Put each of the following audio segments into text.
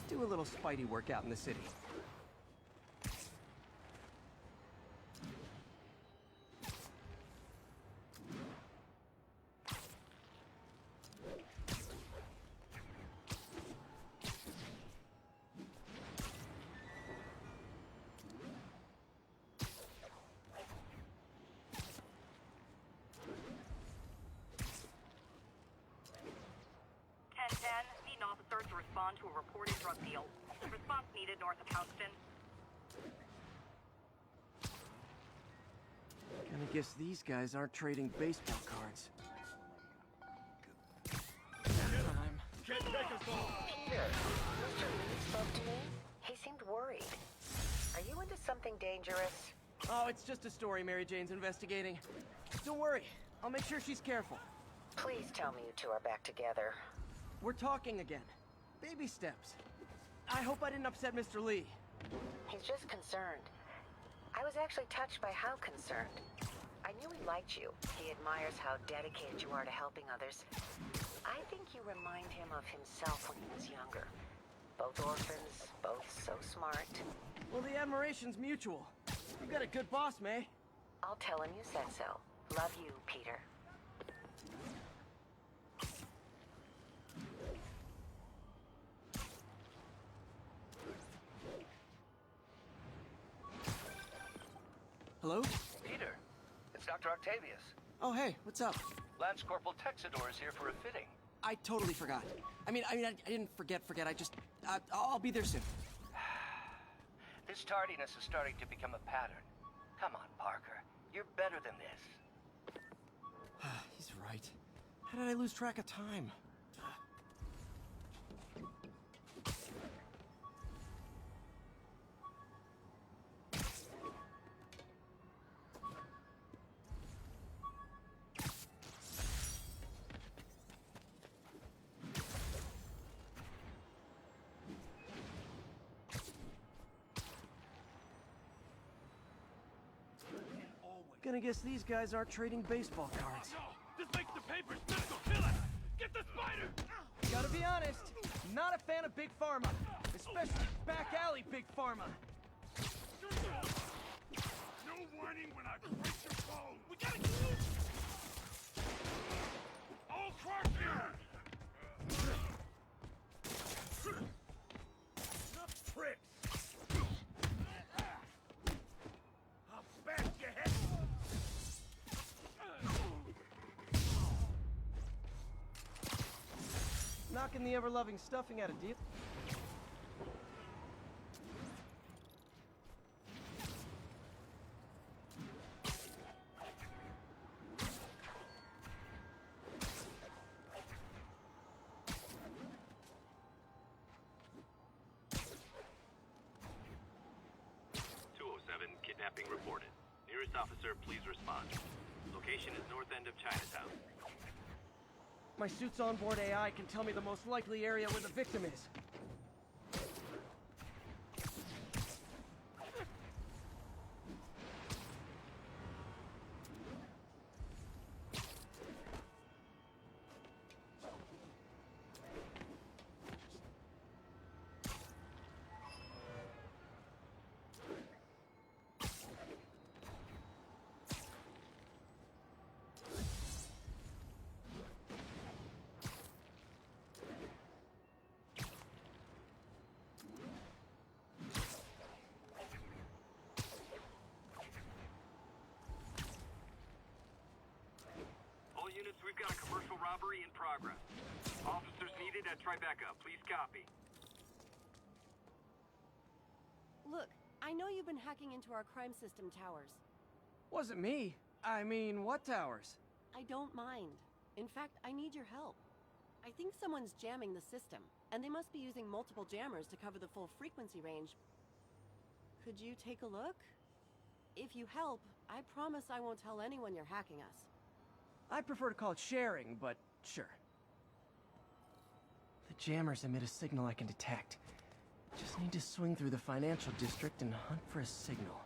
Do a little Spidey workout in the city. Need an officer to respond to a reported drug deal. Response needed north of Houston. Gonna guess these guys aren't trading baseball cards. Time. Peter, Mr. Lee spoke to me. He seemed worried. Are you into something dangerous? Oh, it's just a story Mary Jane's investigating. Don't worry, I'll make sure she's careful. Please tell me you two are back together. We're talking again. Baby steps. I hope I didn't upset Mr. Lee. He's just concerned. I was actually touched by how concerned. I knew he liked you. He admires how dedicated you are to helping others. I think you remind him of himself when he was younger. Both orphans, both so smart. Well, the admiration's mutual. You got a good boss, May. I'll tell him you said so. Love you, Peter. Hello? Peter, it's Dr. Octavius. Oh, hey, what's up? Lance Corporal Texador is here for a fitting. I totally forgot. I didn't forget. I'll be there soon. This tardiness is starting to become a pattern. Come on, Parker. You're better than this. He's right. How did I lose track of time? Gonna guess these guys aren't trading baseball cards. No! This makes the papers physical! Kill it! Get the spider! Gotta be honest, not a fan of Big Pharma. Especially back alley Big Pharma. No whining when I break your bone! We gotta get I'll crush you! Enough tricks! I'll bash your head! Knocking the ever-loving stuffing out of deal. Kidnapping reported. Nearest officer, please respond. Location is north end of Chinatown. My suit's onboard AI can tell me the most likely area where the victim is. All units, we've got a commercial robbery in progress. Officers needed at Tribeca. Please copy. Look, I know you've been hacking into our crime system towers. Wasn't me. I mean, what towers? I don't mind. In fact, I need your help. I think someone's jamming the system, and they must be using multiple jammers to cover the full frequency range. Could you take a look? If you help, I promise I won't tell anyone you're hacking us. I prefer to call it sharing, but sure. The jammers emit a signal I can detect. Just need to swing through the financial district and hunt for a signal.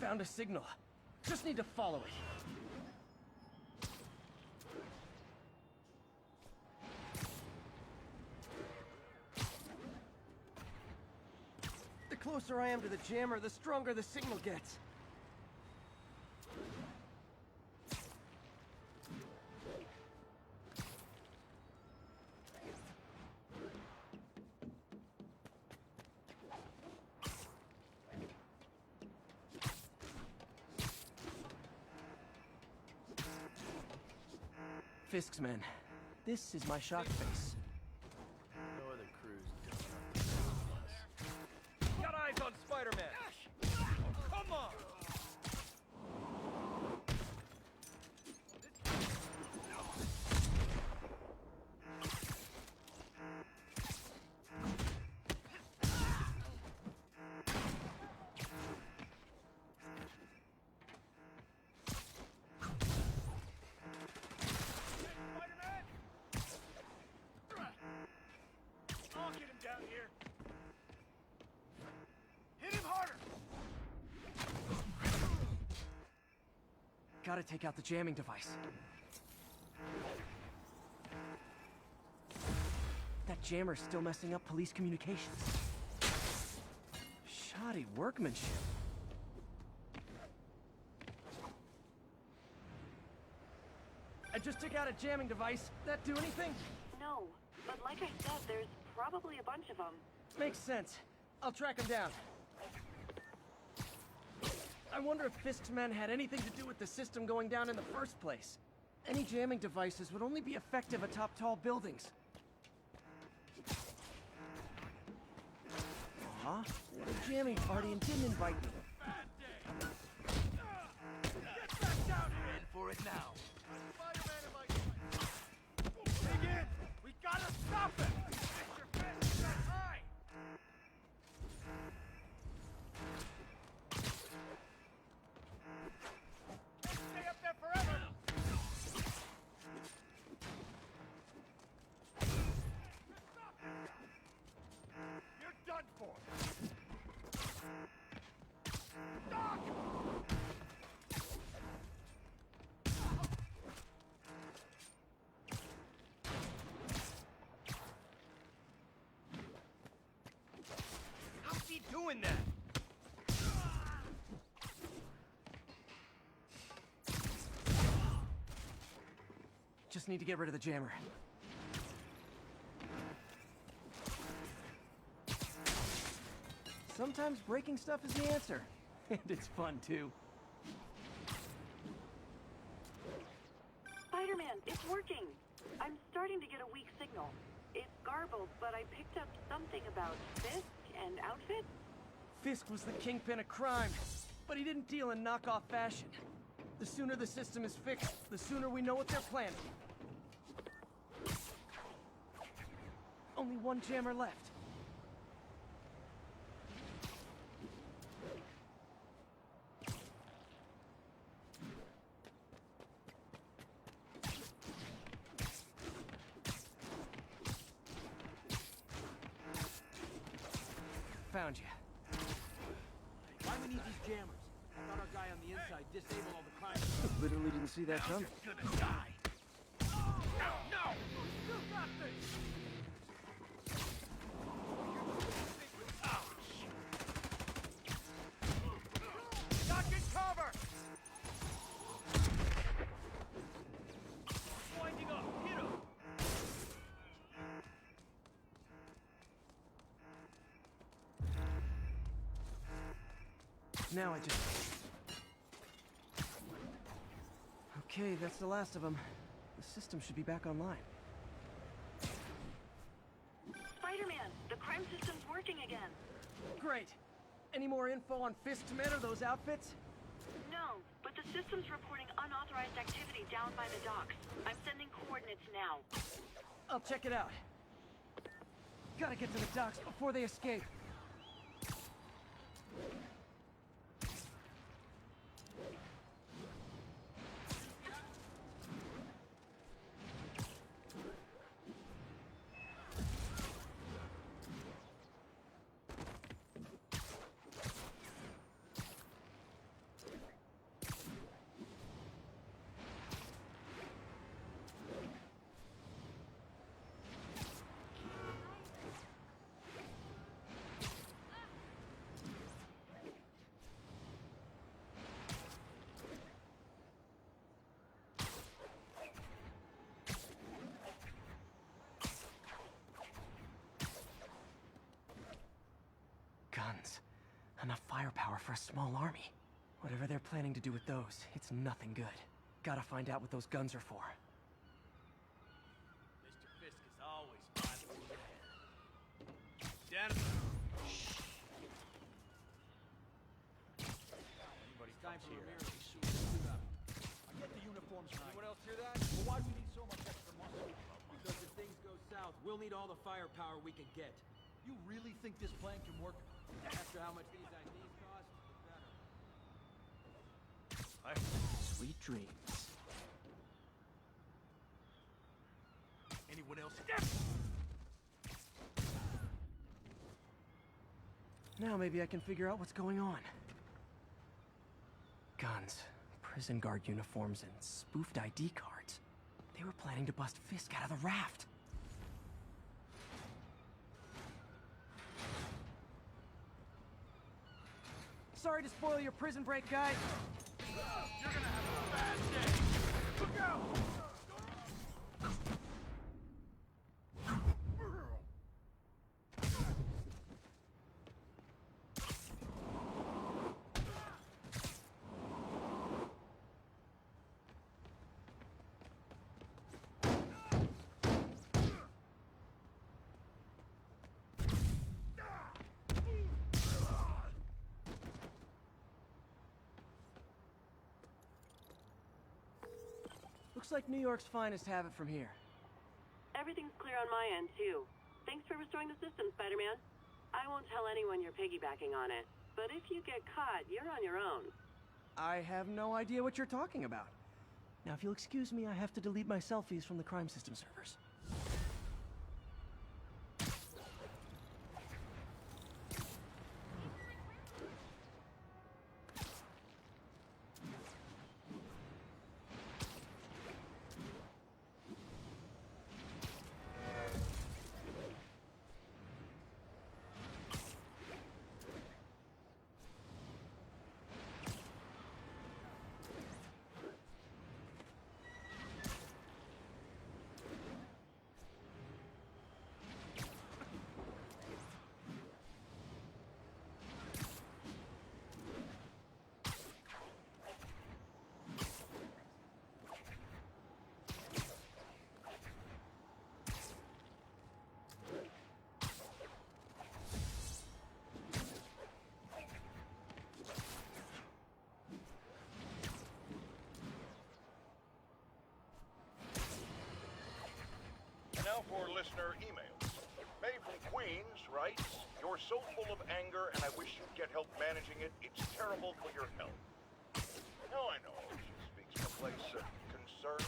Found a signal. Just need to follow it. closer I am to the jammer, the stronger the signal gets. Fisk's men. This is my shock face. No other crews don't. Got eyes on Spider-Man! Oh, come on! Spider-Man! I'll get him down here. Hit him harder! Gotta take out the jamming device. That jammer's still messing up police communications. Shoddy workmanship. I just took out a jamming device. That do anything? No, but like I said, there's probably a bunch of them. Makes sense. I'll track him down. I wonder if Fisk's men had anything to do with the system going down in the first place. Any jamming devices would only be effective atop tall buildings. Aw, a jamming party and didn't invite me. Get back down here! In for it now. Spider-Man and my... Dig in! We gotta stop it! Get your fist that high! Can't stay up there forever! You're done for! Doc! How's he doing that? Just need to get rid of the jammer. Sometimes breaking stuff is the answer. And it's fun, too. Spider-Man, it's working. I'm starting to get a weak signal. It's garbled, but I picked up something about Fisk and outfit. Fisk was the kingpin of crime, but he didn't deal in knockoff fashion. The sooner the system is fixed, the sooner we know what they're planning. Only one jammer left. Found you. Why we need these jammers? I thought our guy on the inside disabled all the crime. Literally didn't see that coming. Gonna die! No! You got this! Doc in cover! Winding up, hit him! Now I just... Okay, that's the last of them. The system should be back online. Spider-Man, the crime system's working again. Great. Any more info on Fisk's men or those outfits? No, but the system's reporting unauthorized activity down by the docks. I'm sending coordinates now. I'll check it out. Gotta get to the docks before they escape. Guns. Enough firepower for a small army. Whatever they're planning to do with those, it's nothing good. Gotta find out what those guns are for. Mr. Fisk is always 5 moves ahead. Down. Anybody time for a mirror? I get the uniforms. Anyone else hear that? Well, why do we need so much extra muscle? Because if things go south, we'll need all the firepower we can get. You really think this plan can work? After how much these IDs cost, the better. Sweet dreams. Anyone else? Now maybe I can figure out what's going on. Guns, prison guard uniforms, and spoofed ID cards. They were planning to bust Fisk out of the raft. Sorry to spoil your prison break, guys. You're gonna have a bad day. Look out! Looks like New York's finest have it from here. Everything's clear on my end, too. Thanks for restoring the system, Spider-Man. I won't tell anyone you're piggybacking on it, but if you get caught, you're on your own. I have no idea what you're talking about. Now, if you'll excuse me, I have to delete my selfies from the crime system servers. Now for listener emails. May from Queens writes, "You're so full of anger and I wish you'd get help managing it. It's terrible for your health." Now I know she speaks from a place of concern,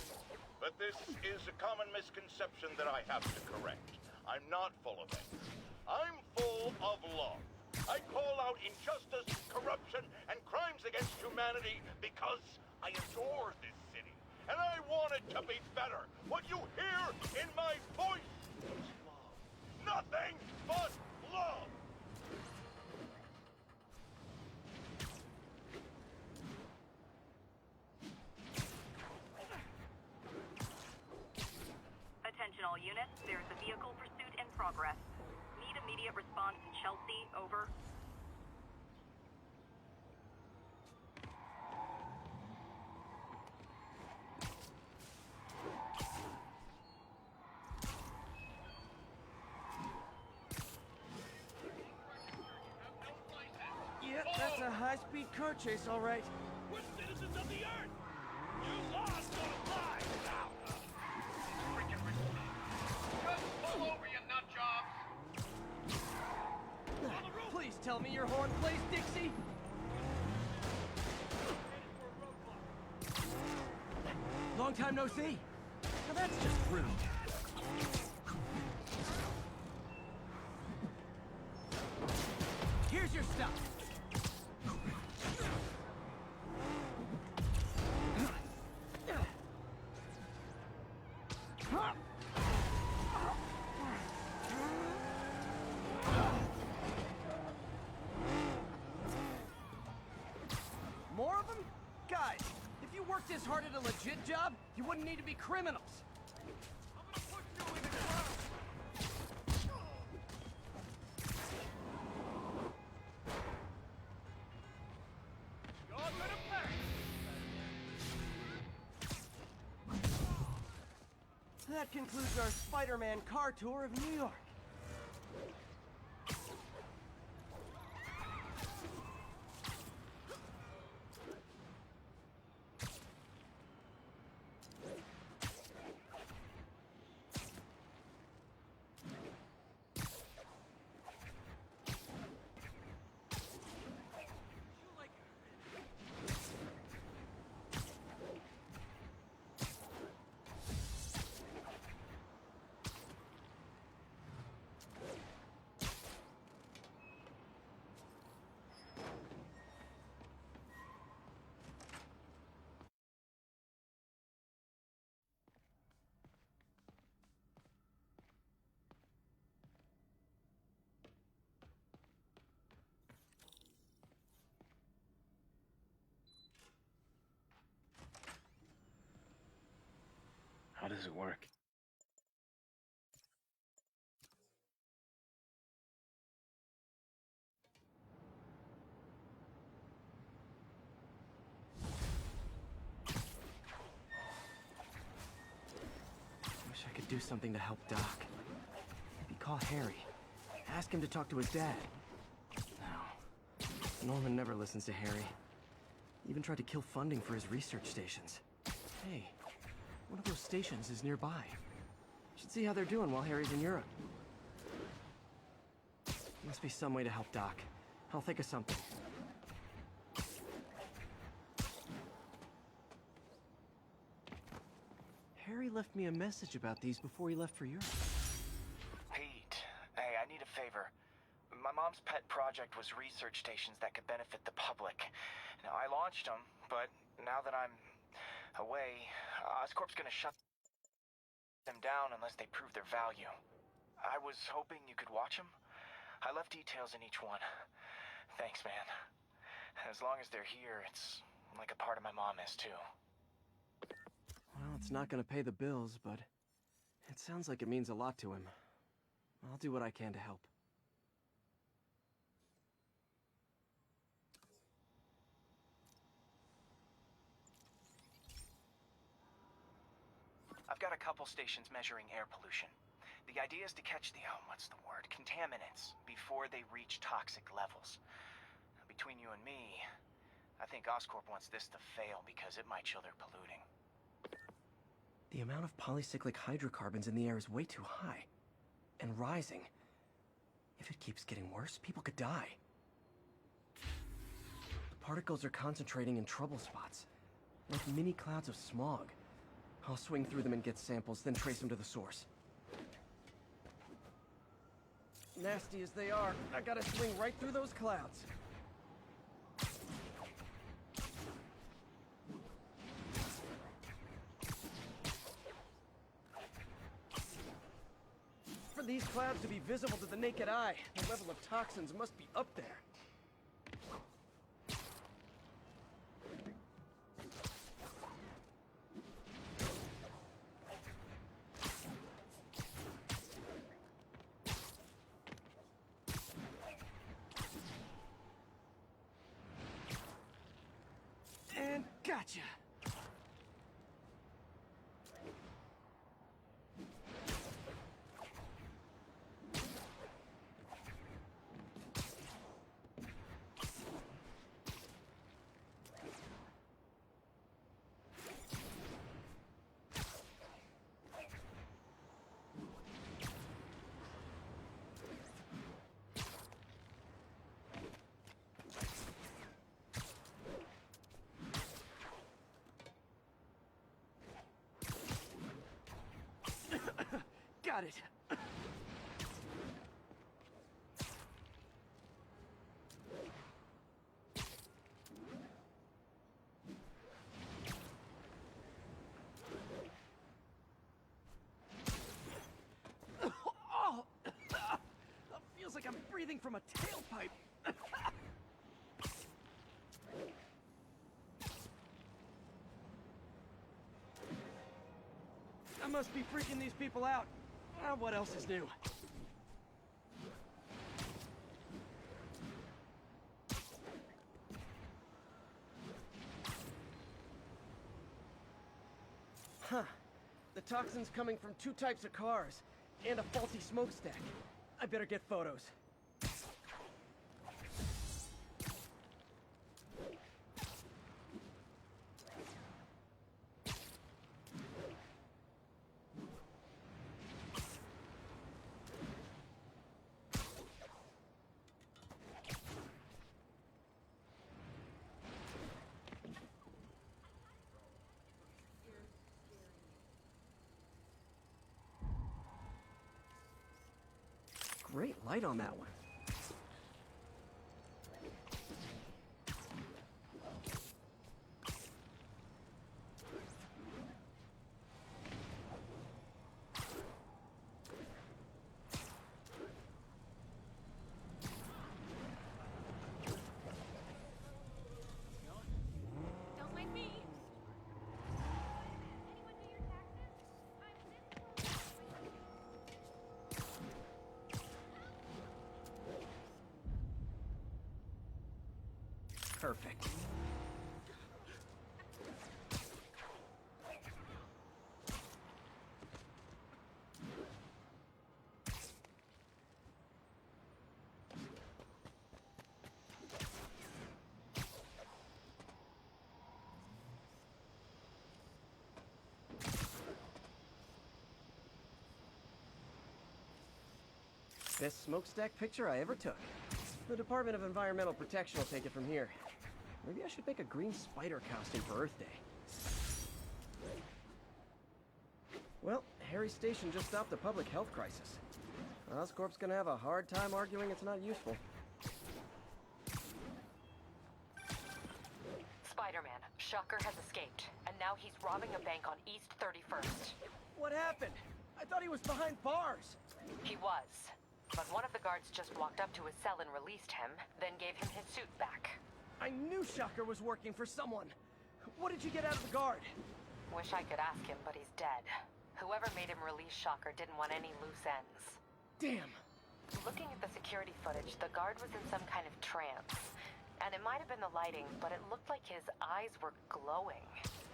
but this is a common misconception that I have to correct. I'm not full of anger. I'm full of love. I call out injustice, corruption, and crimes against humanity because I adore this city. And I want it to be better. What you hear in my voice is love. Nothing but love. Attention all units, there is a vehicle pursuit in progress. Need immediate response in Chelsea, over. Yep, that's a high-speed car chase, all right. We're citizens of the earth. You lost our lives now. Freaking Just pull over, you nut jobs! Please tell me your horn plays Dixie. Long time no see. Now that's just rude. Here's your stuff. More of them? Guys, if you worked this hard at a legit job, you wouldn't need to be criminals. I'm gonna put you in the ground. that concludes our Spider-Man car tour of New York. How does it work? Wish I could do something to help Doc. Maybe call Harry. Ask him to talk to his dad. No. Norman never listens to Harry. Even tried to kill funding for his research stations. Hey, one of those stations is nearby. Should see how they're doing while Harry's in Europe. Must be some way to help Doc. I'll think of something. Harry left me a message about these before he left for Europe. Pete, hey, I need a favor. My mom's pet project was research stations that could benefit the public. Now, I launched them, but now that I'm away, Oscorp's gonna shut them down unless they prove their value. I was hoping you could watch them. I left details in each one. Thanks, man. As long as they're here, it's like a part of my mom is, too. Well, it's not gonna pay the bills, but it sounds like it means a lot to him. I'll do what I can to help. I've got a couple stations measuring air pollution. The idea is to catch the, contaminants before they reach toxic levels. Between you and me, I think Oscorp wants this to fail because it might show they're polluting. The amount of polycyclic hydrocarbons in the air is way too high. And rising. If it keeps getting worse, people could die. The particles are concentrating in trouble spots, like mini clouds of smog. I'll swing through them and get samples, then trace them to the source. Nasty as they are, I gotta swing right through those clouds. For these clouds to be visible to the naked eye, the level of toxins must be up there. And gotcha! Got it. Oh, feels like I'm breathing from a tailpipe. I must be freaking these people out. What else is new? Huh. The toxin's coming from 2 types of cars, and a faulty smokestack. I better get photos. Great light on that one. Don't mind me. Anyone do your taxes? Perfect. Best smokestack picture I ever took. The Department of Environmental Protection will take it from here. Maybe I should make a green spider costume for Earth Day. Well, Harry's station just stopped a public health crisis. Oscorp's gonna have a hard time arguing it's not useful. Spider-Man, Shocker has escaped, and now he's robbing a bank on East 31st. What happened? I thought he was behind bars. He was, but one of the guards just walked up to his cell and released him, then gave him his suit back. I knew Shocker was working for someone. What did you get out of the guard? Wish I could ask him, but he's dead. Whoever made him release Shocker didn't want any loose ends. Damn. Looking at the security footage, the guard was in some kind of trance. And it might have been the lighting, but it looked like his eyes were glowing.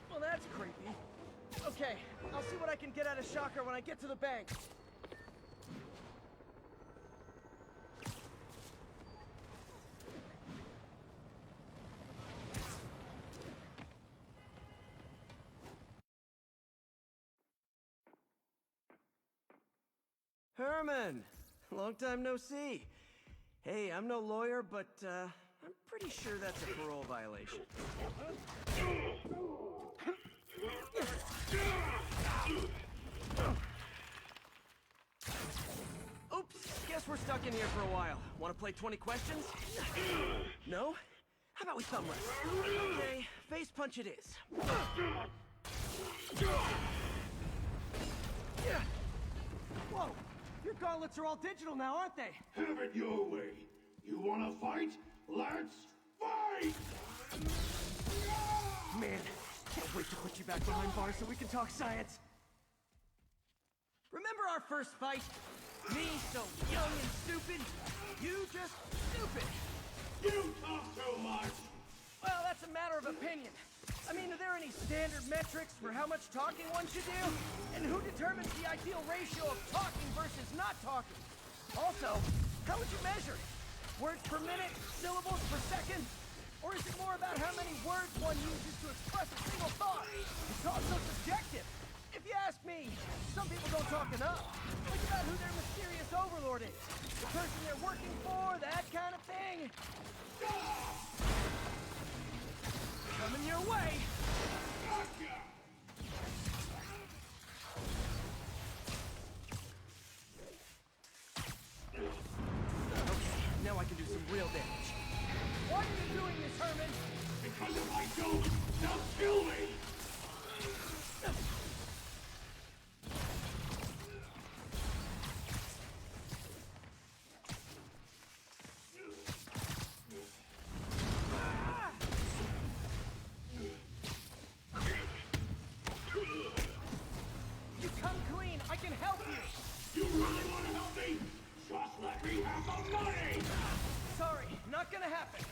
Well, that's creepy. Okay, I'll see what I can get out of Shocker when I get to the bank. Herman! Long time no see. Hey, I'm no lawyer, but, I'm pretty sure that's a parole violation. Oops, guess we're stuck in here for a while. Want to play 20 questions? No? How about we thumb wrestle? Okay, face punch it is. Whoa! Your gauntlets are all digital now, aren't they? Have it your way. You wanna fight? Let's fight! Man, can't wait to put you back behind bars so we can talk science. Remember our first fight? Me so young and stupid, you just stupid. You talk too much! Well, that's a matter of opinion. I mean, are there any standard metrics for how much talking one should do? And who determines the ideal ratio of talking versus not talking? Also, how would you measure it? Words per minute? Syllables per second? Or is it more about how many words one uses to express a single thought? It's also subjective. If you ask me, some people don't talk enough. Think about who their mysterious overlord is. The person they're working for, that kind of thing. Coming your way! Okay, now I can do some real damage. Why are you doing this, Herman? Because if I don't, they'll kill me! You come clean, I can help you! You really want to help me? Just let me have the money! Sorry, not gonna happen.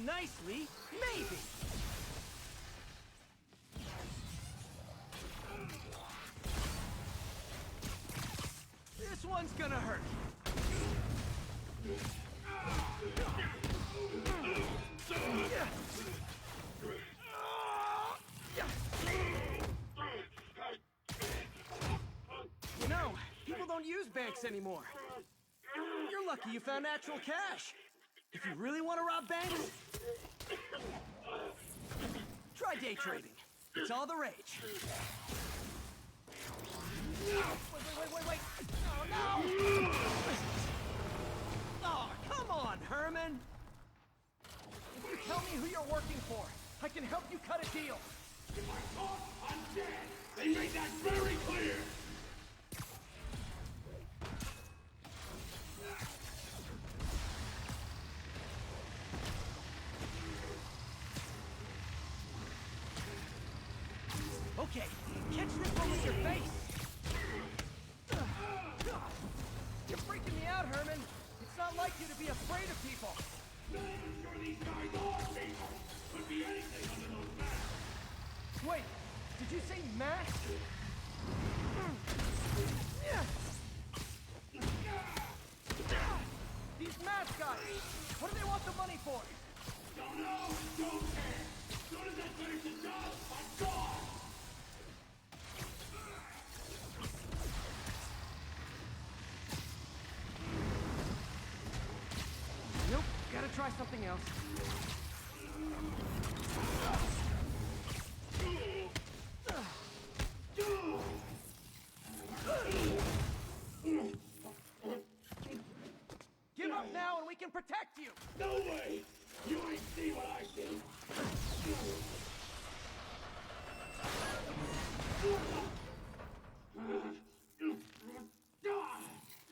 nicely, maybe. This one's gonna hurt. You know, people don't use banks anymore. You're lucky you found actual cash. If you really want to rob banks, try day trading. It's all the rage. Wait. Oh, no! Oh, come on, Herman! If you tell me who you're working for, I can help you cut a deal. If I talk, I'm dead. They made that very clear. Okay, catch this one with your face. You're freaking me out, Herman. It's not like you to be afraid of people. No, I'm sure these guys are people. Could be anything under those masks. Wait, did you say mask? These mask guys, what do they want the money for? Don't know, don't care. As soon as I finish the job, I'm gone. Nope, gotta try something else. Give up now and we can protect you! No way! You ain't see what I see!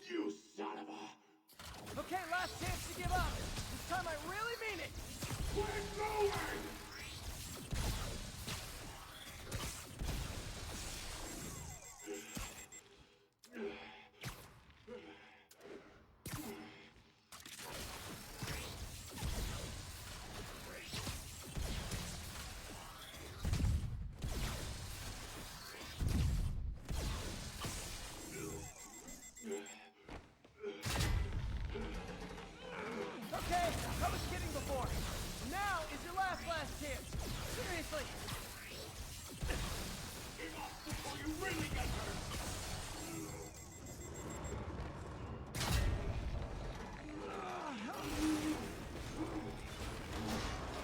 You son of a... Okay, last chance to give up. This time I really mean it. We're going! Okay, I was kidding before. Now is your last chance. Seriously. Give up before you really get hurt!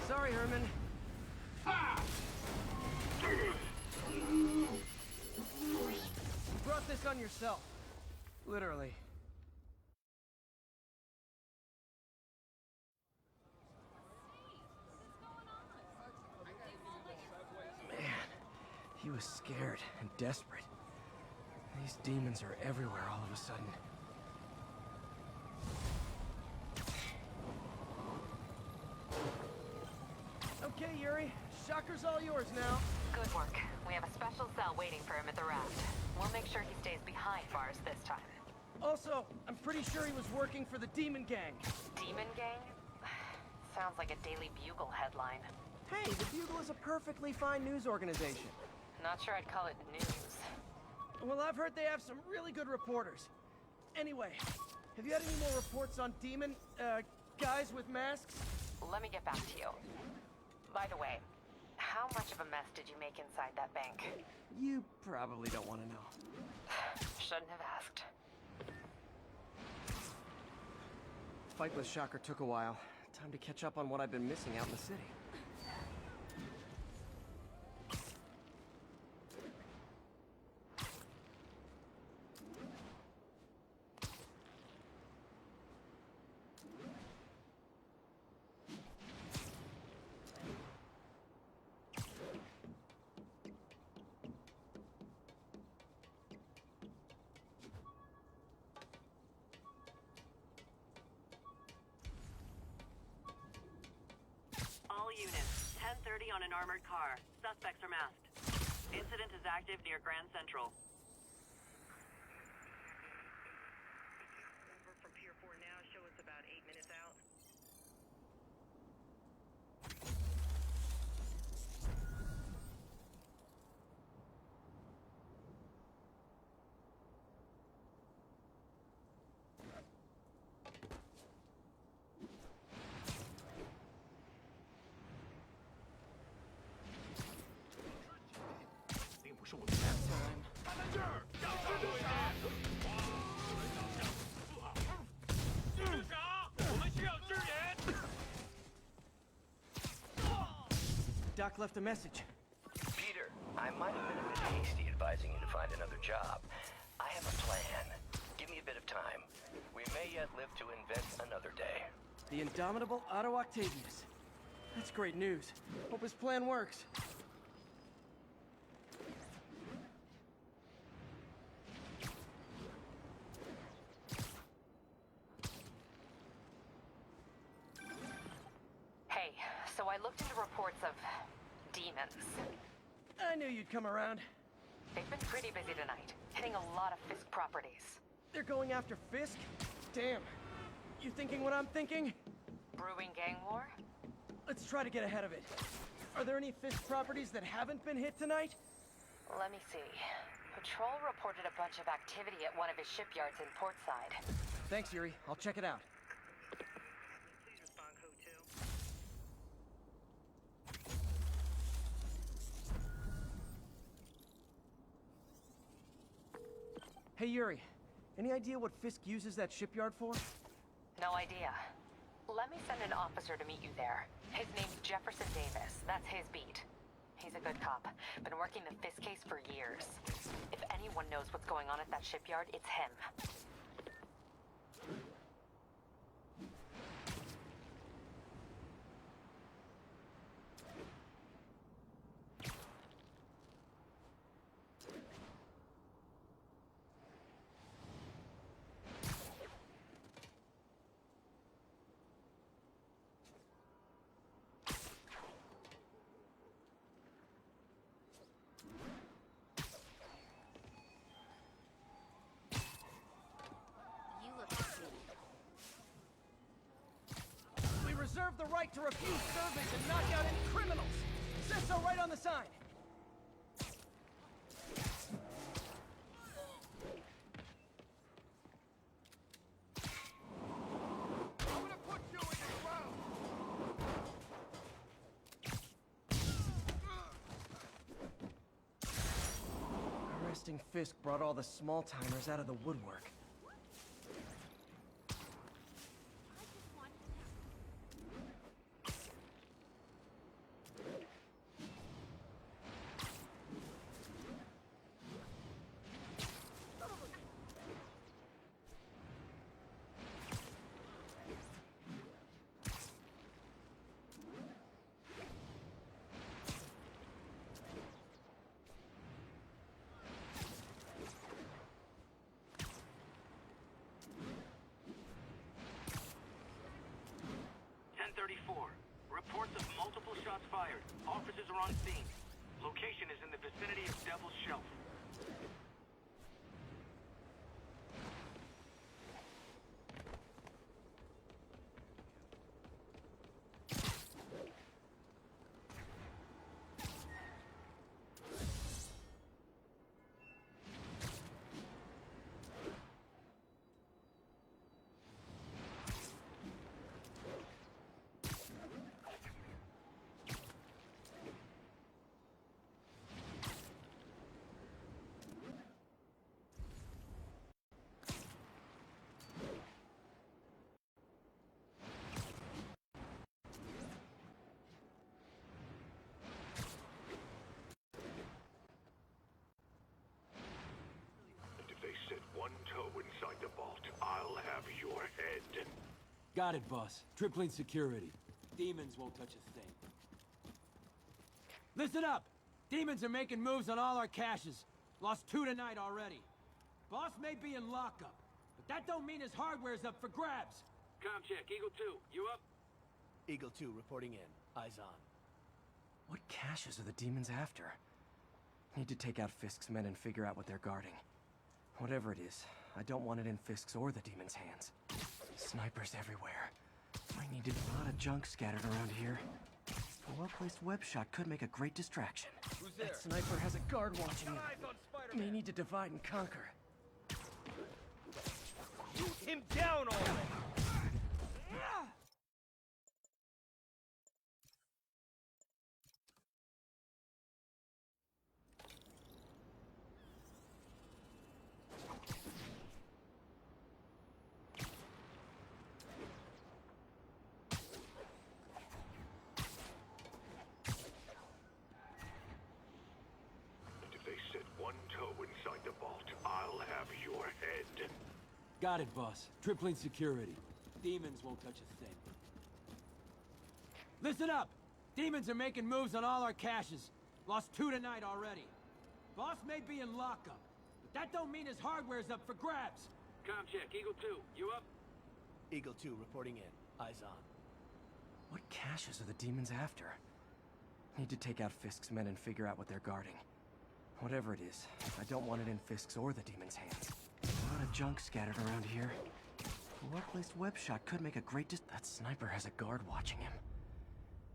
Sorry, Herman. You brought this on yourself. Literally. Man, he was scared and desperate. These demons are everywhere all of a sudden. Okay, Yuri. Shocker's all yours now. Good work. We have a special cell waiting for him at the raft. We'll make sure he stays behind bars this time. Also, I'm pretty sure he was working for the Demon Gang. Demon Gang? Sounds like a Daily Bugle headline. Hey, the Bugle is a perfectly fine news organization. Not sure I'd call it news. Well, I've heard they have some really good reporters. Anyway, have you had any more reports on demon, guys with masks? Let me get back to you. By the way, how much of a mess did you make inside that bank? You probably don't want to know. Shouldn't have asked. Fight with Shocker took a while. Time to catch up on what I've been missing out in the city. All units, 10:30 on an armored car. Suspects are masked. Incident is active near Grand Central. From Pier 4 now, show us about 8 minutes out. Doc left a message. Peter, I might have been a bit hasty advising you to find another job. I have a plan. Give me a bit of time. We may yet live to invent another day. The indomitable Otto Octavius. That's great news. Hope his plan works. Hey, so I looked into reports of demons. I knew you'd come around. They've been pretty busy tonight, hitting a lot of Fisk properties. They're going after Fisk? Damn. You thinking what I'm thinking? Brewing gang war? Let's try to get ahead of it. Are there any Fisk properties that haven't been hit tonight? Let me see. Patrol reported a bunch of activity at one of his shipyards in Portside. Thanks, Yuri. I'll check it out. Please respond code 2. Hey, Yuri. Any idea what Fisk uses that shipyard for? No idea. Let me send an officer to meet you there. His name's Jefferson Davis. That's his beat. He's a good cop. Been working the Fisk case for years. If anyone knows what's going on at that shipyard, it's him. You look busy. We reserve the right to refuse surveys and knock out any criminals. Says so right on the sign. I'm gonna put you in the ground! Arresting Fisk brought all the small-timers out of the woodwork. I just want Reports of multiple shots fired. Officers are on scene. Location is in the vicinity of Devil's Shelf. Set one toe inside the vault, I'll have your head. Got it, boss. Tripling security. Demons won't touch a thing. Listen up! Demons are making moves on all our caches. Lost 2 tonight already. Boss may be in lockup, but that don't mean his hardware's up for grabs. Com check, Eagle 2, you up? Eagle 2 reporting in. Eyes on. What caches are the demons after? Need to take out Fisk's men and figure out what they're guarding. Whatever it is, I don't want it in Fisk's or the demons' hands. Snipers everywhere. Might need a lot of junk scattered around here. A well-placed web shot could make a great distraction. Who's there? That sniper has a guard watching him. Eyes on Spider-Man. May need to divide and conquer. Shoot him down already! Got it, boss. Tripling security. Demons won't touch a thing. Listen up! Demons are making moves on all our caches. Lost 2 tonight already. Boss may be in lockup, but that don't mean his hardware's up for grabs. Com check, Eagle 2, you up? Eagle 2 reporting in. Eyes on. What caches are the demons after? Need to take out Fisk's men and figure out what they're guarding. Whatever it is, I don't want it in Fisk's or the demons' hands. A lot of junk scattered around here. A well-placed web shot could make a great that sniper has a guard watching him.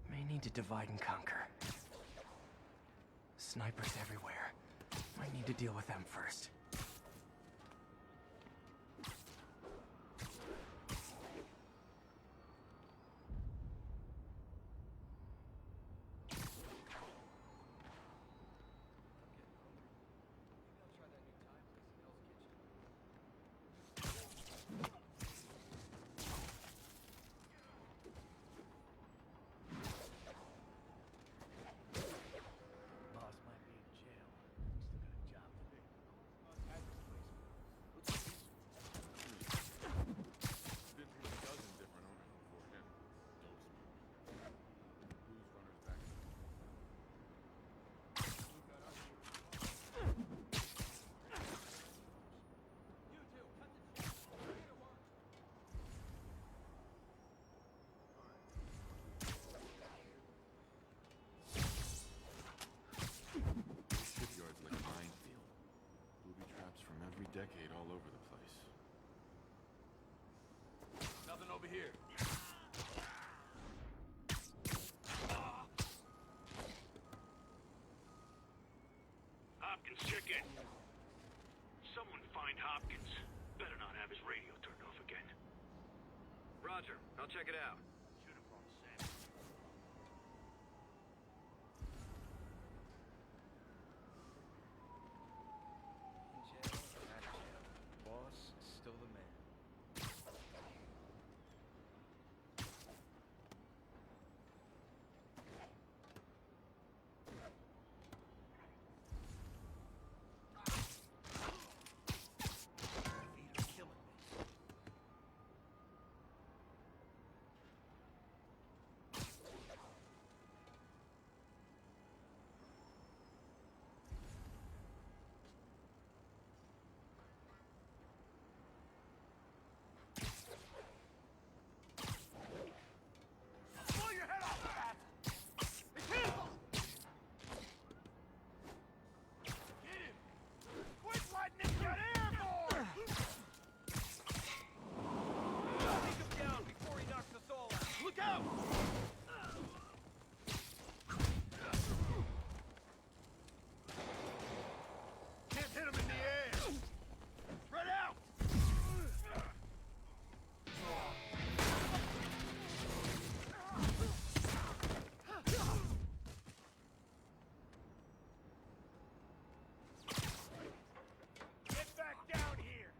May need to divide and conquer. Snipers everywhere. Might need to deal with them first. Boss might be in jail. Still got a job to do. Been through a dozen different owners before him. Booze runners back. You two, cut the shit. Ready to work. This shipyard's like a minefield. Booby traps from every decade all over the place. Nothing over here. Hopkins, check in. Someone find Hopkins. Better not have his radio turned off again. Roger, I'll check it out. Shoot him from Sam. In jail or out of jail. Boss is still the man. Feet are killing me. Blow your head off, bastard! It's him! Get him! Quit letting him get airborne! Take him down before he knocks us all out. Look out! Can't hit him in the air! Spread out! Get back down here!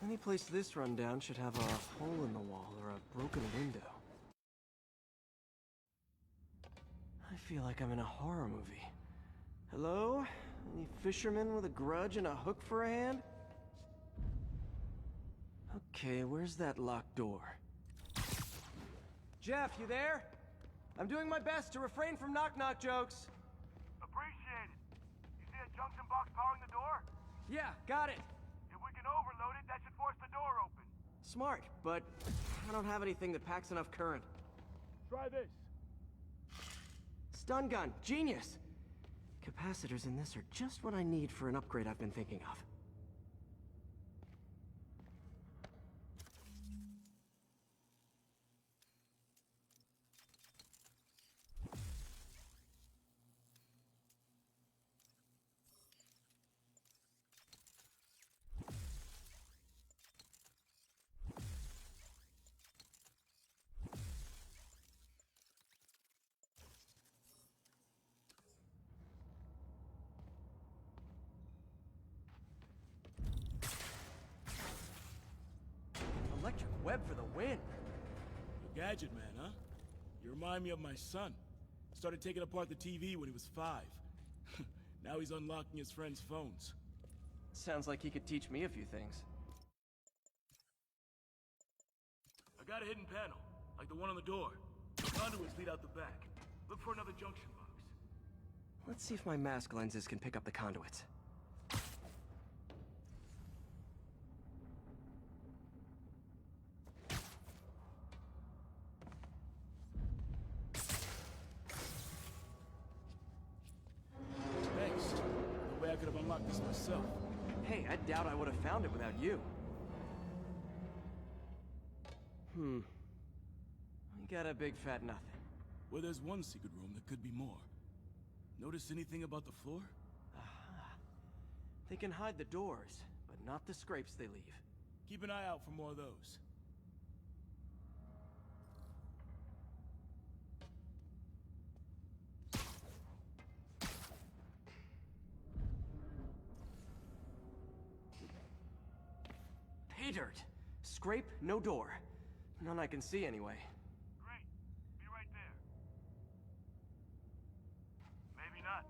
Any place this rundown should have a hole in the wall or a broken window. I feel like I'm in a horror movie. Hello? Any fisherman with a grudge and a hook for a hand? Okay, where's that locked door? Jeff, you there? I'm doing my best to refrain from knock-knock jokes. Appreciate it. You see a junction box powering the door? Yeah, got it. If we can overload it, that should force the door open. Smart, but I don't have anything that packs enough current. Try this. Stun gun, genius! Capacitors in this are just what I need for an upgrade I've been thinking of. When? The gadget man, huh? You remind me of my son. Started taking apart the TV when he was 5. Now he's unlocking his friends' phones. Sounds like he could teach me a few things. I got a hidden panel, like the one on the door. The conduits lead out the back. Look for another junction box. Let's see if my mask lenses can pick up the conduits. Thanks. No way I could have unlocked this myself. Hey, I doubt I would have found it without you. We got a big fat nothing. Well, there's one secret room that could be more. Notice anything about the floor? Aha. They can hide the doors, but not the scrapes they leave. Keep an eye out for more of those. Pay dirt. Scrape, no door. None I can see anyway. Great. Be right there. Maybe not.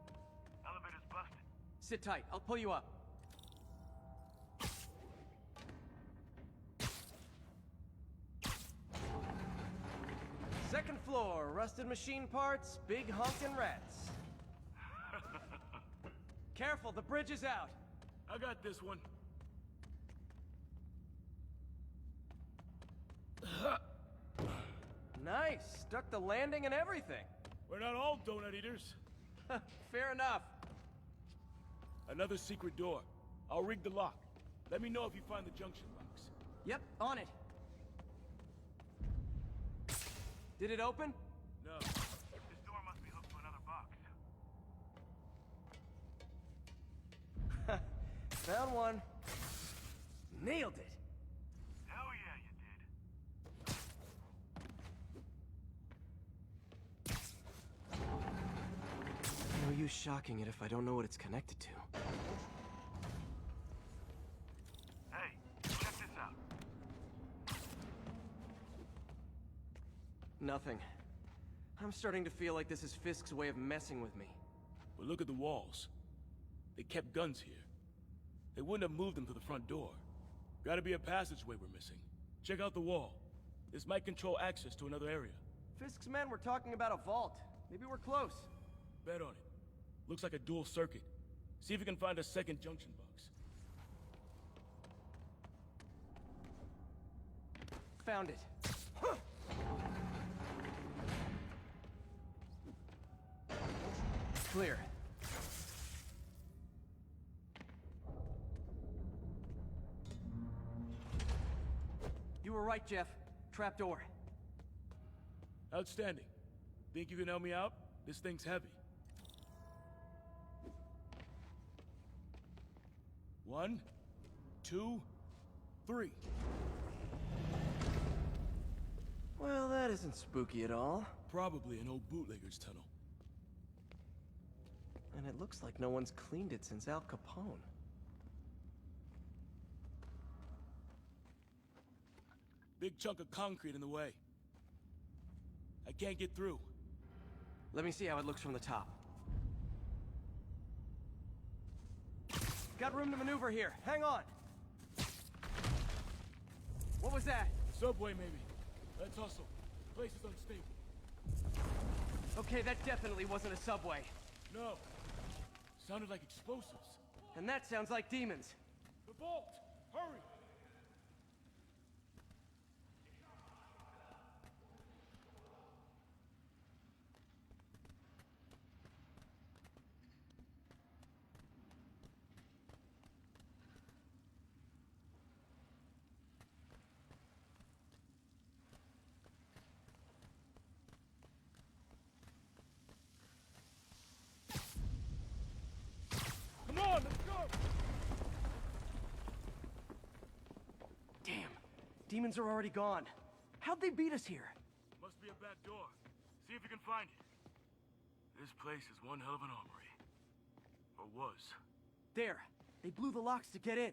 Elevator's busted. Sit tight, I'll pull you up. Second floor, rusted machine parts, big honkin' rats. Careful, the bridge is out. I got this one. Nice, stuck the landing and everything. We're not all donut eaters. Fair enough. Another secret door. I'll rig the lock. Let me know if you find the junction box. Yep, on it. Did it open? No. This door must be hooked to another box. Found one. Nailed it. Hell yeah, you did. No use shocking it if I don't know what it's connected to. Hey, check this out. Nothing. I'm starting to feel like this is Fisk's way of messing with me. But look at the walls. They kept guns here. They wouldn't have moved them to the front door. Gotta be a passageway we're missing. Check out the wall. This might control access to another area. Fisk's men were talking about a vault. Maybe we're close. Bet on it. Looks like a dual circuit. See if you can find a second junction box. Found it. Clear. You were right, Jeff. Trapdoor. Outstanding. Think you can help me out? This thing's heavy. 1, 2, 3. Well, that isn't spooky at all. Probably an old bootlegger's tunnel. And it looks like no one's cleaned it since Al Capone. Big chunk of concrete in the way. I can't get through. Let me see how it looks from the top. Got room to maneuver here. Hang on. What was that? Subway, maybe. Let's hustle. The place is unstable. Okay, that definitely wasn't a subway. No. Sounded like explosives. And that sounds like demons. The vault! Hurry! Come on, let's go! Damn. Demons are already gone. How'd they beat us here? Must be a back door. See if you can find it. This place is one hell of an armory. Or was. There. They blew the locks to get in.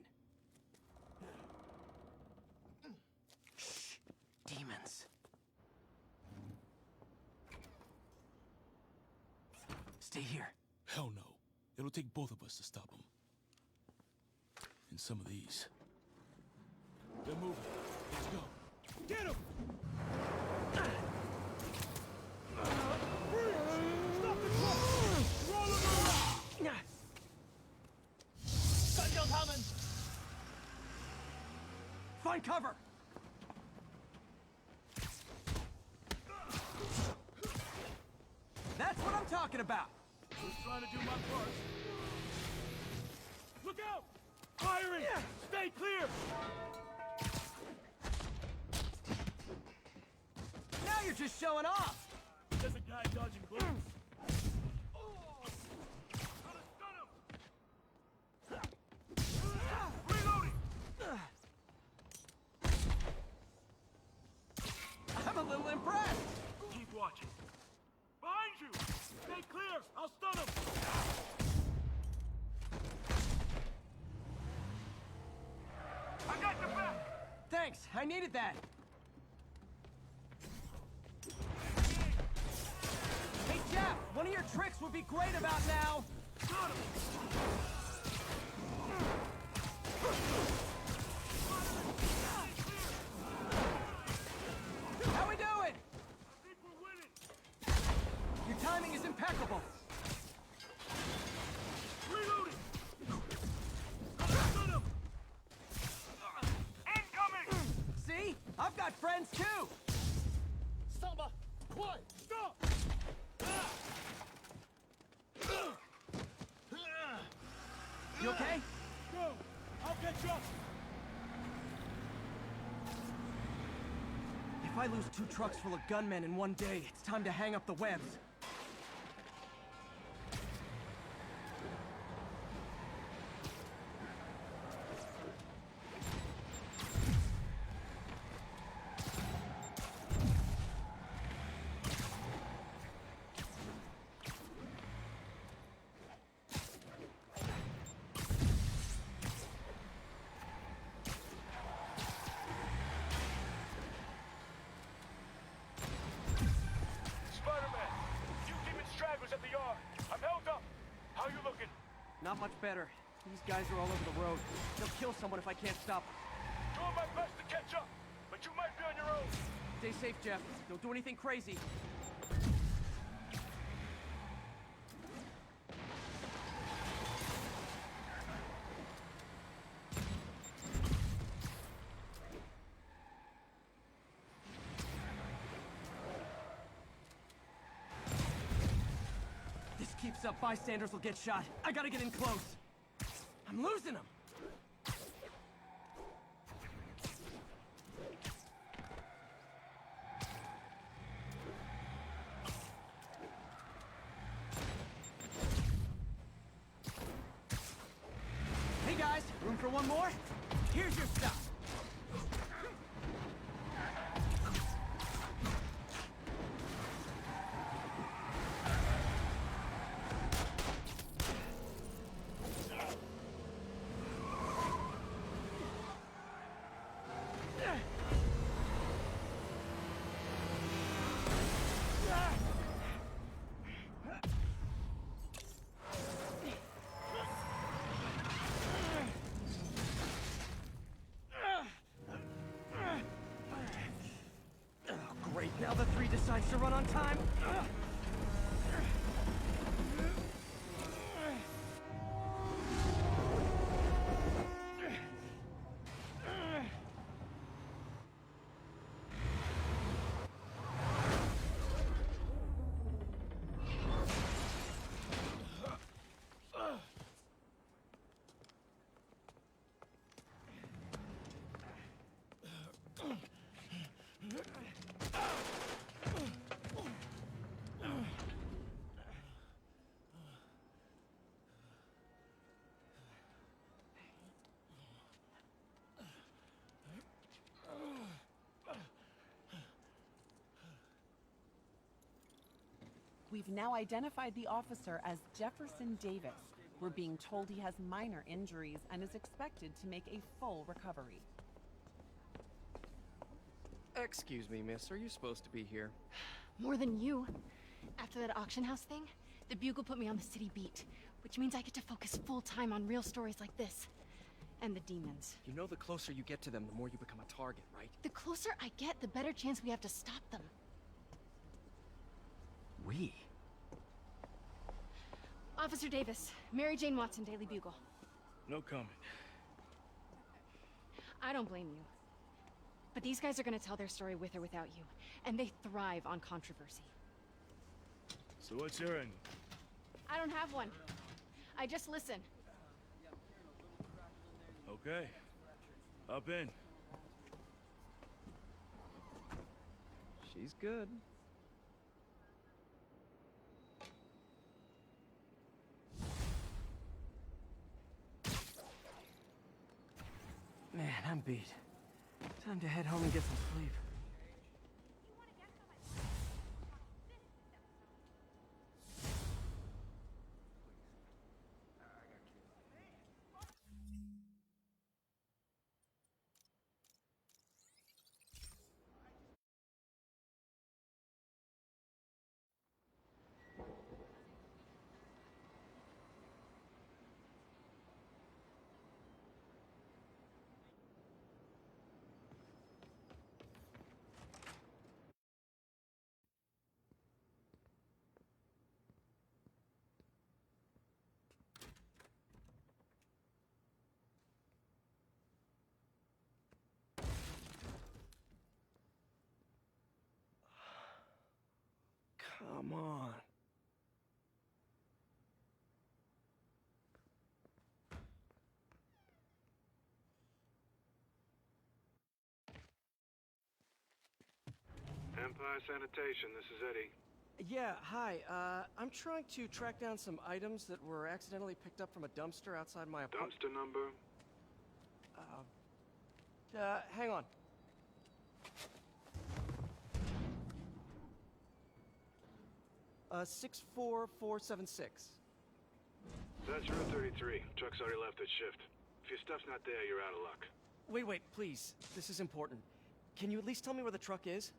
Shh. Demons. Stay here. Hell no. It'll take both of us to stop them. And some of these. They're moving. Let's go. Get him! Stop the truck! Roll him around! Gunshot coming! Find cover! That's what I'm talking about! Just trying to do my part. Look out! Firing! Stay clear! Now you're just showing off! There's a guy dodging bullets. Reloading! I'm a little impressed! Keep watching. Behind you! Stay clear! I'll stun him! I got your back! Thanks, I needed that! Hey, Jeff, one of your tricks would be great about now! Got him! How we doing? I think we're winning! Your timing is impeccable! Reloading! Stun him! Incoming! See? I've got friends too! Samba! Quiet! Stop! You okay? Go! I'll catch up! If I lose 2 trucks full of gunmen in one day, it's time to hang up the webs. Spider-Man! You keeping stragglers at the yard! I'm held up! How you looking? Not much better. These guys are all over the road. They'll kill someone if I can't stop them. Doing my best to catch up, but you might be on your own! Stay safe, Jeff. Don't do anything crazy. This keeps up, bystanders will get shot. I gotta get in close. I'm losing them. Hey guys, room for one more? Here's your stuff. Great, now the 3 decides to run on time. We've now identified the officer as Jefferson Davis. We're being told he has minor injuries and is expected to make a full recovery. Excuse me, miss. Are you supposed to be here? More than you. After that auction house thing, the Bugle put me on the city beat, which means I get to focus full time on real stories like this. And the demons. You know the closer you get to them, the more you become a target, right? The closer I get, the better chance we have to stop them. We? Officer Davis, Mary Jane Watson, Daily Bugle. No comment. I don't blame you. But these guys are gonna tell their story with or without you, and they thrive on controversy. So what's your end? I don't have one. I just listen. Okay. Up in. She's good. Man, I'm beat. Time to head home and get some sleep. Come on. Empire Sanitation, this is Eddie. Yeah, hi. I'm trying to track down some items that were accidentally picked up from a dumpster outside my apartment. Dumpster number? Hang on. Uh, 64476. That's Route 33. Truck's already left its shift. If your stuff's not there, you're out of luck. Wait, please. This is important. Can you at least tell me where the truck is?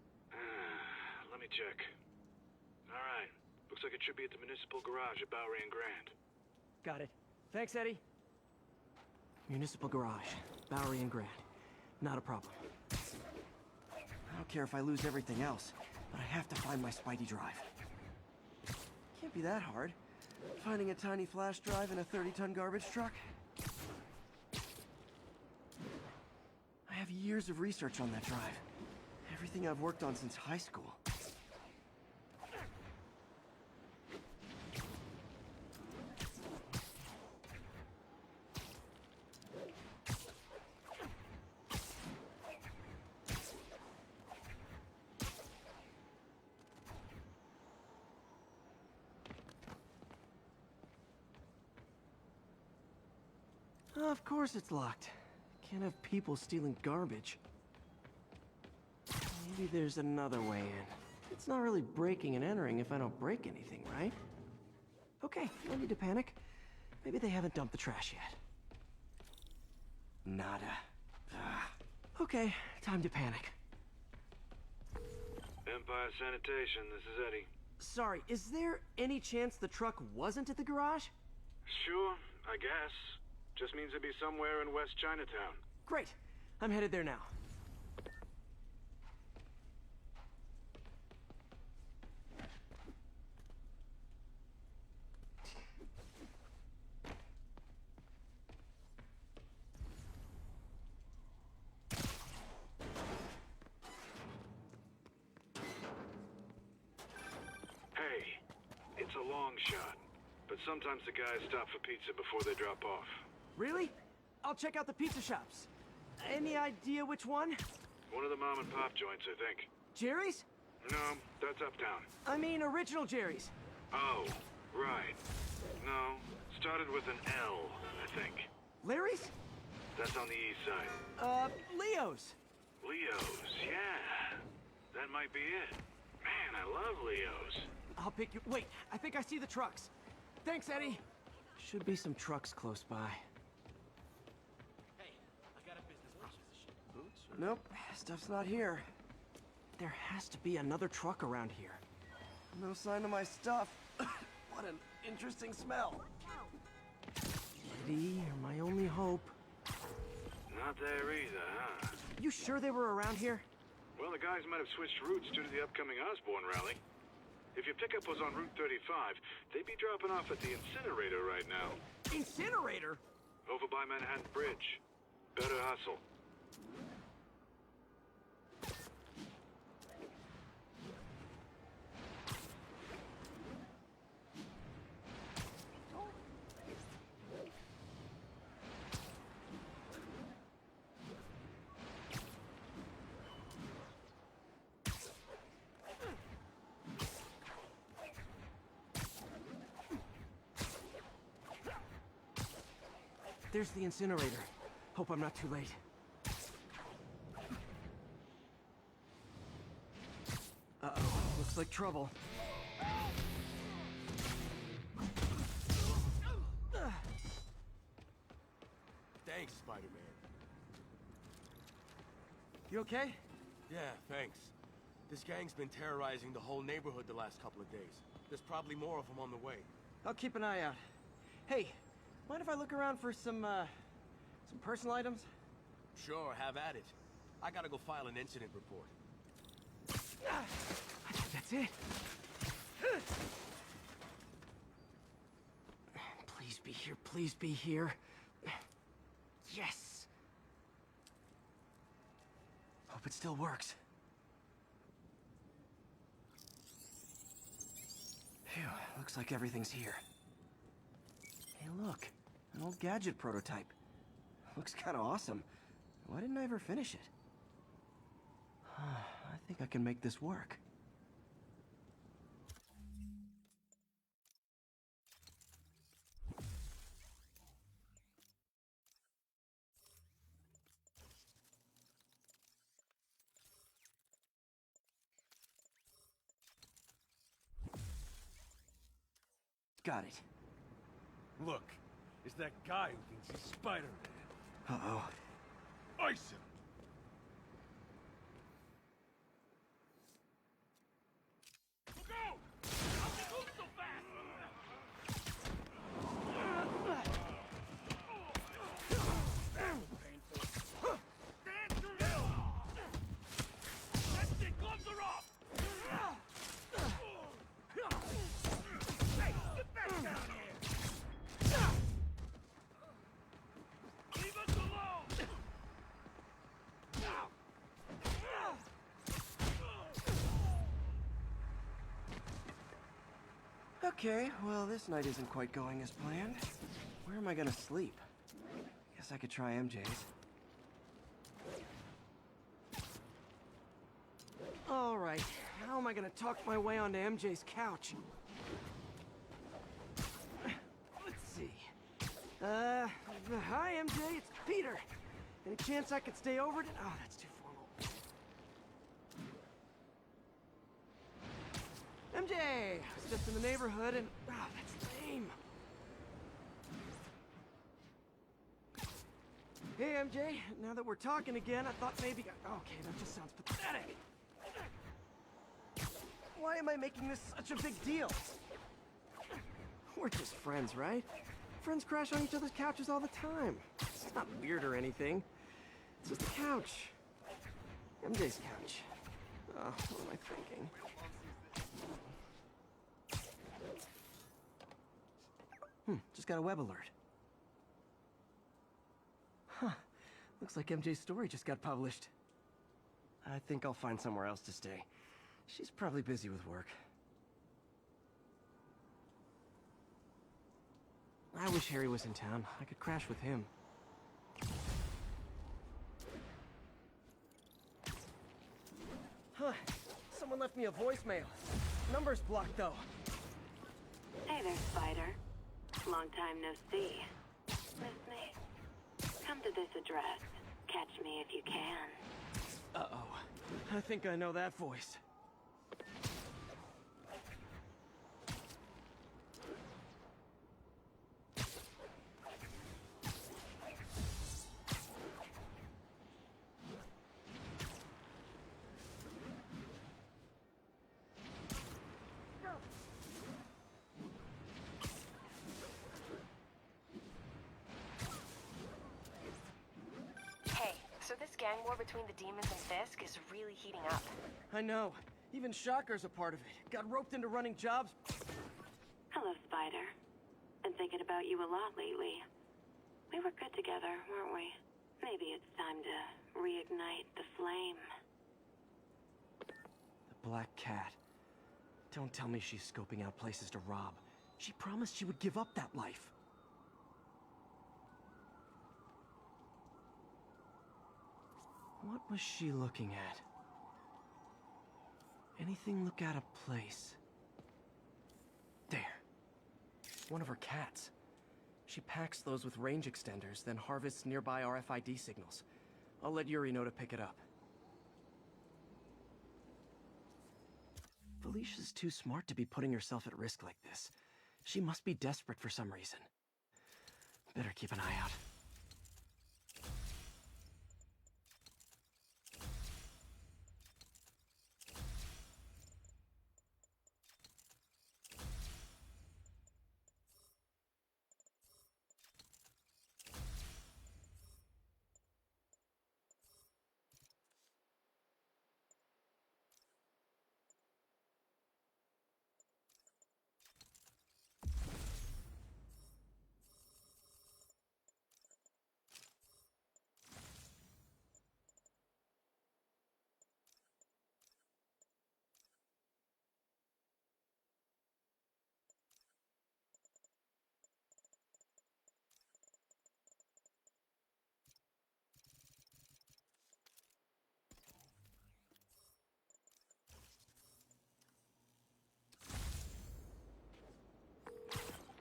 Let me check. Alright. Looks like it should be at the municipal garage at Bowery and Grand. Got it. Thanks, Eddie. Municipal garage. Bowery and Grand. Not a problem. I don't care if I lose everything else, but I have to find my Spidey drive. Can't be that hard. Finding a tiny flash drive in a 30-ton garbage truck? I have years of research on that drive. Everything I've worked on since high school. Of course it's locked. Can't have people stealing garbage. Maybe there's another way in. It's not really breaking and entering if I don't break anything, right? Okay, no need to panic. Maybe they haven't dumped the trash yet. Nada. Okay, time to panic. Empire Sanitation, this is Eddie. Sorry, is there any chance the truck wasn't at the garage? Sure, I guess. Just means it'd be somewhere in West Chinatown. Great. I'm headed there now. Hey, it's a long shot, but sometimes the guys stop for pizza before they drop off. Really? I'll check out the pizza shops. Any idea which one? One of the mom and pop joints, I think. Jerry's? No, that's uptown. I mean original Jerry's. Oh, right. No, started with an L, I think. Larry's? That's on the east side. Leo's. Leo's, yeah. That might be it. Man, I love Leo's. I'll pick you. Wait, I think I see the trucks. Thanks, Eddie. Should be some trucks close by. Hey, I got a business proposition. Boots? Nope, stuff's not here. There has to be another truck around here. No sign of my stuff. What an interesting smell. Kitty, you're my only hope. Not there either, huh? You sure they were around here? Well, the guys might have switched routes due to the upcoming Osborne rally. If your pickup was on Route 35, they'd be dropping off at the incinerator right now. Incinerator? Over by Manhattan Bridge. Better hustle. There's the incinerator. Hope I'm not too late. Uh-oh, looks like trouble. Thanks, Spider-Man. You okay? Yeah, thanks. This gang's been terrorizing the whole neighborhood the last couple of days. There's probably more of them on the way. I'll keep an eye out. Hey, mind if I look around for some personal items? Sure, have at it. I gotta go file an incident report. I think that's it. Please be here, please be here. Yes! Hope it still works. Phew, looks like everything's here. Hey, look. An old gadget prototype. Looks kinda awesome. Why didn't I ever finish it? I think I can make this work. Got it. Look, it's that guy who thinks he's Spider-Man. Uh-oh. Ice him! Look out! How's he moving so fast? Painful. Stand still! That's it! Gloves are off! Hey, get back down here! Leave us alone! Okay, well, this night isn't quite going as planned. Where am I gonna sleep? Guess I could try MJ's. All right, how am I gonna talk my way onto MJ's couch? Let's see. Hi, MJ, it's Peter. Any chance I could stay over oh, that's too formal. MJ! I was just in the neighborhood and... oh, that's lame. Hey, MJ, now that we're talking again, I thought maybe... okay, that just sounds pathetic. Why am I making this such a big deal? We're just friends, right? Friends crash on each other's couches all the time. It's not weird or anything. It's just a couch. MJ's couch. Oh, what am I thinking? Just got a web alert. Huh. Looks like MJ's story just got published. I think I'll find somewhere else to stay. She's probably busy with work. I wish Harry was in town. I could crash with him. Huh. Someone left me a voicemail. Number's blocked, though. Hey there, Spider. Long time no see. Miss me? Come to this address. Catch me if you can. Uh-oh. I think I know that voice. gang war between the demons and Fisk is really heating up. I know. Even Shocker's a part of it. Got roped into running jobs. Hello, Spider. Been thinking about you a lot lately. We were good together, weren't we? Maybe it's time to reignite the flame. The Black Cat. Don't tell me she's scoping out places to rob. She promised she would give up that life. What was she looking at? Anything look out of place? There. One of her cats. She packs those with range extenders, then harvests nearby RFID signals. I'll let Yuri know to pick it up. Felicia's too smart to be putting herself at risk like this. She must be desperate for some reason. Better keep an eye out.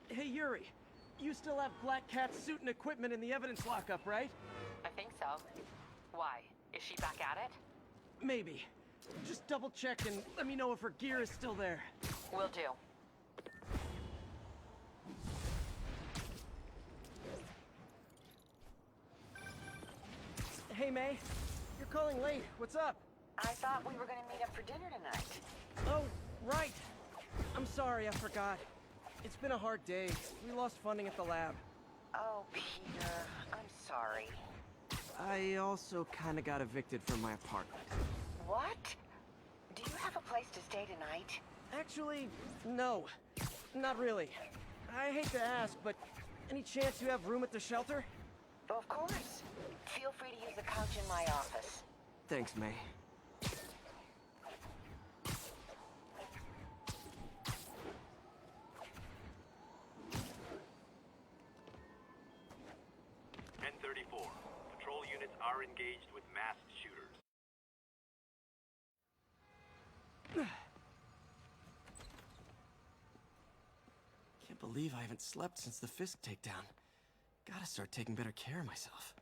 Hey, Yuri. You still have Black Cat's suit and equipment in the evidence lockup, right? I think so. Why? Is she back at it? Maybe. Just double check and let me know if her gear is still there. Will do. Hey, May. You're calling late. What's up? I thought we were gonna meet up for dinner tonight. Oh, right. I'm sorry, I forgot. It's been a hard day. We lost funding at the lab. Oh, Peter, I'm sorry. I also kinda got evicted from my apartment. What? Do you have a place to stay tonight? Actually, no. Not really. I hate to ask, but any chance you have room at the shelter? Of course. Feel free to use the couch in my office. Thanks, May. N-34. Patrol units are engaged with masked shooters. Can't believe I haven't slept since the Fisk takedown. Gotta start taking better care of myself.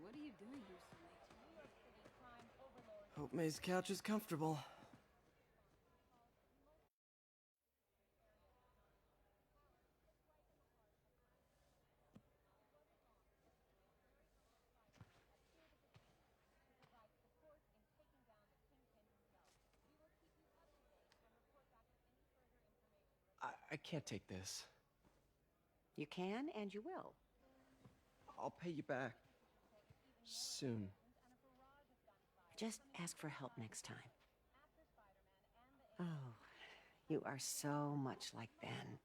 What are you doing here so late? Hope May's couch is comfortable. I can't take this. You can, and you will. I'll pay you back. Soon. Just ask for help next time. Oh, you are so much like Ben.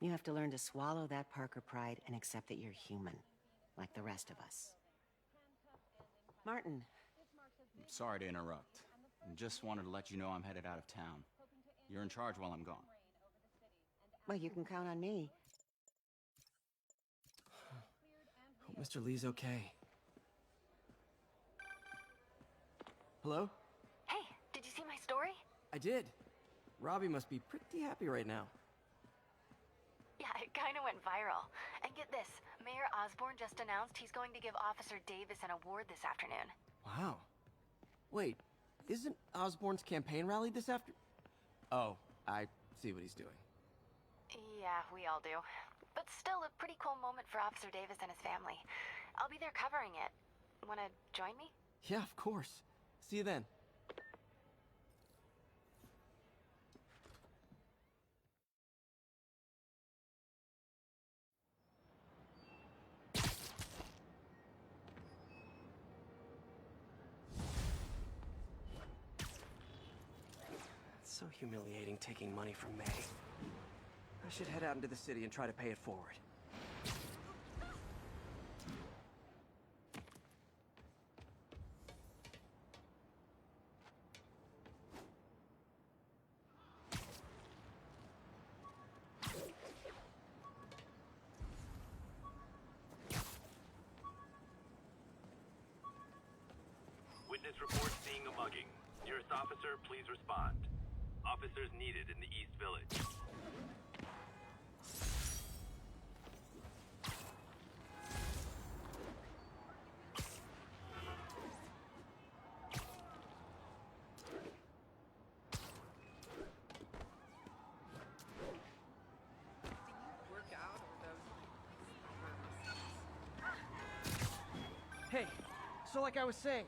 You have to learn to swallow that Parker pride and accept that you're human, like the rest of us. Martin. Sorry to interrupt. Just wanted to let you know I'm headed out of town. You're in charge while I'm gone. Well, you can count on me. Hope Mr. Lee's okay. Hello? Hey, did you see my story? I did. Robbie must be pretty happy right now. Yeah, it kind of went viral. And get this, Mayor Osborne just announced he's going to give Officer Davis an award this afternoon. Wow. Wait, isn't Osborne's campaign rally this after... Oh, I see what he's doing. Yeah, we all do. But still a pretty cool moment for Officer Davis and his family. I'll be there covering it. Wanna join me? Yeah, of course. See you then. So humiliating taking money from May. I should head out into the city and try to pay it forward. Witness reports seeing a mugging. Nearest officer, please respond. Officers needed in the East Village. Hey, so like I was saying,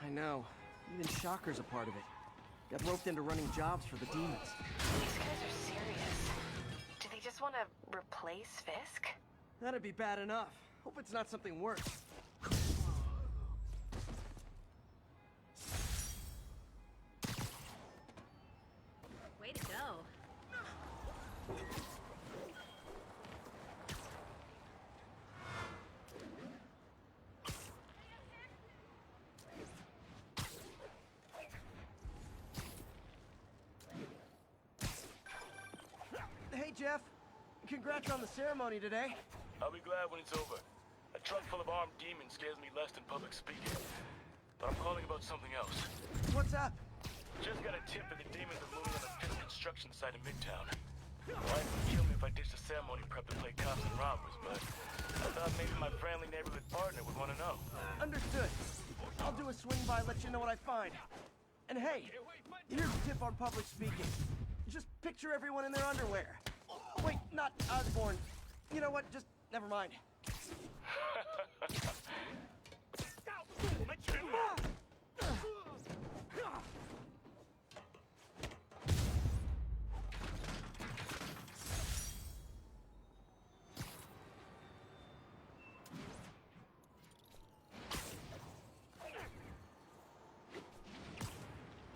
I know, even Shocker's a part of it. Got roped into running jobs for the demons. These guys are serious. Do they just want to replace Fisk? That'd be bad enough. Hope it's not something worse. Way to go. Hey, Jeff. Congrats on the ceremony today. I'll be glad when it's over. A truck full of armed demons scares me less than public speaking. But I'm calling about something else. What's up? Just got a tip that the demons are moving on the Fisk construction site in Midtown. Wife would kill me if I ditched the ceremony prep to play cops and robbers, but I thought maybe my friendly neighborhood partner would want to know. Understood. I'll do a swing by, let you know what I find. And hey, here's a tip on public speaking. Just picture everyone in their underwear. Wait, not Osborne. You know what? Just never mind.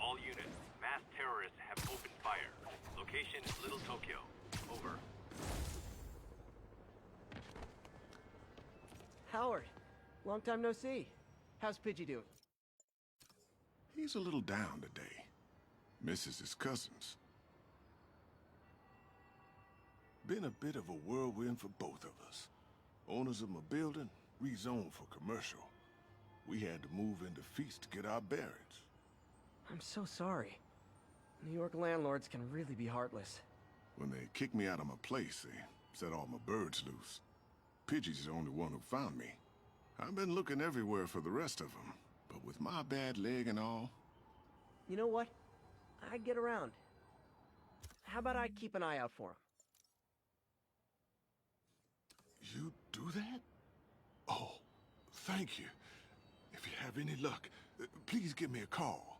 All units, mass terrorists have opened fire. Location is Little Tokyo. Over. Howard, long time no see. How's Pidgey doing? He's a little down today. Misses his cousins. Been a bit of a whirlwind for both of us. Owners of my building rezoned for commercial. We had to move into Feast to get our bearings. I'm so sorry. New York landlords can really be heartless. When they kicked me out of my place, they set all my birds loose. Pidgey's the only one who found me. I've been looking everywhere for the rest of them, but with my bad leg and all... You know what? I'd get around. How about I keep an eye out for him? You do that? Oh, thank you. If you have any luck, please give me a call.